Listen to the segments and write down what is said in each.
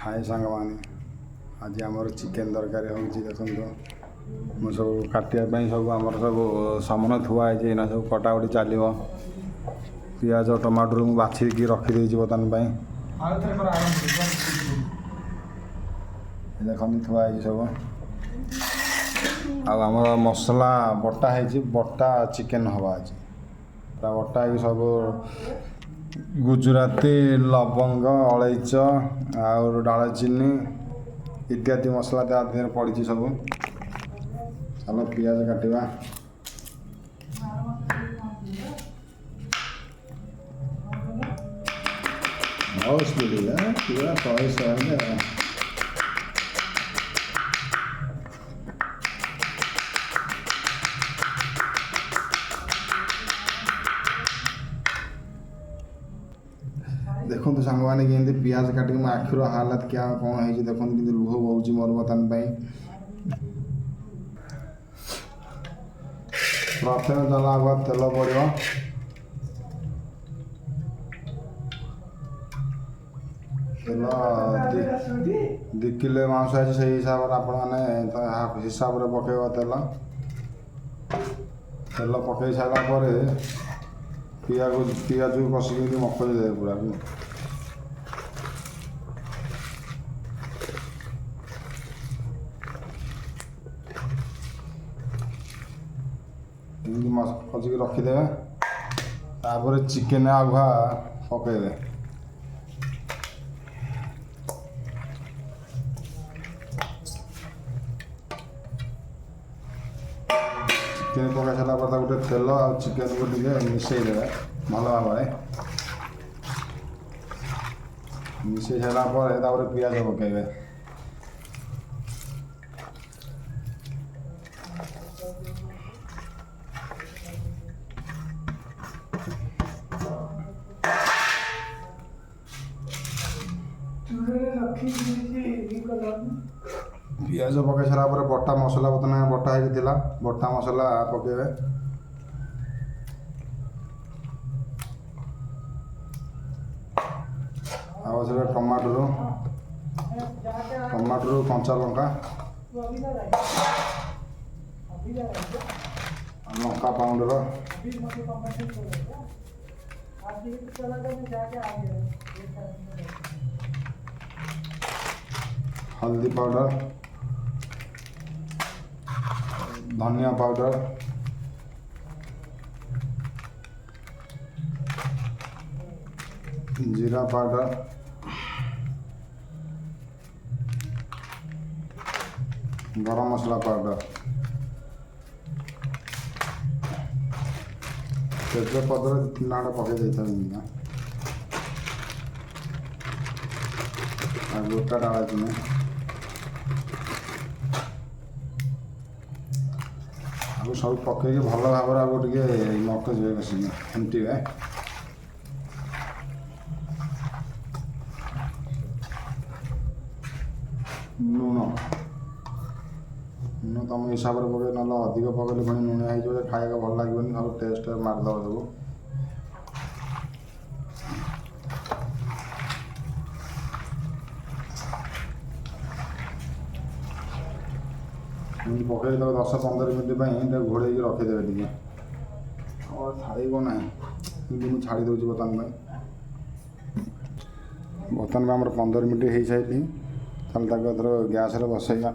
हाय सांगवानी आज आमर चिकेन तरकारी होची देखंतो मो सब काटिया सब आमर सब सामान थुआ है ना सब कटाकटी चलो पियाज टमाटर मुझे बाछिकी रखी बर्तमान देखते थुआ है सब आम मसला बटा है बटा चिकेन हवा आज बटा है सब गुजराती लवंग अलैच और दालचीनी इत्यादि मसला देह पड़ी सब चलो पियाज काटिबा पूरा पैसा देखो तो सांग मैंने कि पियाज काटिक मो आखिर हालत क्या कौन है देखो कि लुह बहुत मोर बर्तमान प्रथम चला आग तेल पड़ो तेल 2 किलो मांस है से हिसाब से आप हिसाब से पकेब तेल तेल पकई सारापर पियाज को कसिक मकई दे पूरा कचिक रखीदे तापर चिकेन आगुआ पकईबे चिकेन पकई सारा गोटे तेल आ चिकेन को मिसईदे भल भाव मिसई सारापर पियाज पकईबे पियाज पकई सारापर बटा मसला बर्तमान बटा होता बटा मसला पकेबे आउे टमाटर कंचा लंका लंका पाउडर हल्दी पाउडर धनिया पाउडर जीरा पाउडर गरम मसला पाउडर तेजपत्र 3 आड़ पकई देता गोटा दालचीनी आगे सब पकई भल भाव आगे मकई कसिक फेंटे लुण लुण तुम हिसाब से पकड़ ना अधिक पकड़े पुणी लुणिया हो खाया भल लगे सब टेस्ट मारदब सब पकई तक 10-15 मिनट घोड़े रखीदे और छाड़ब ना मुझे छाड़ी दूसरी बर्तमान आम 15 मिनट हो सारी ताल गैस बसैया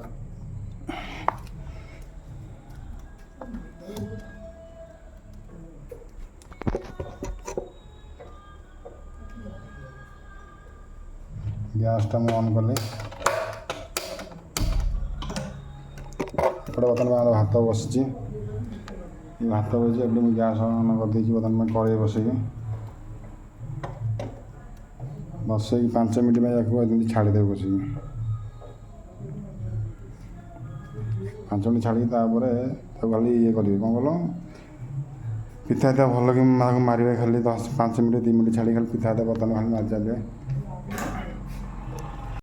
गैस टा ऑन कली बर्तमान भात बसी भात बसी अब मुझे गैस ऑन कर बर्तमान कड़े बसई 5 मिनट में छाड़ीदे बसिक 5 मिनट छाड़ी खाली ये करेंगे कौन कल पिता भल कि मारे खाली 5 मिनट 2 मिनट छाड़ी खाली पिता बर्तमान खाली मारी चलिए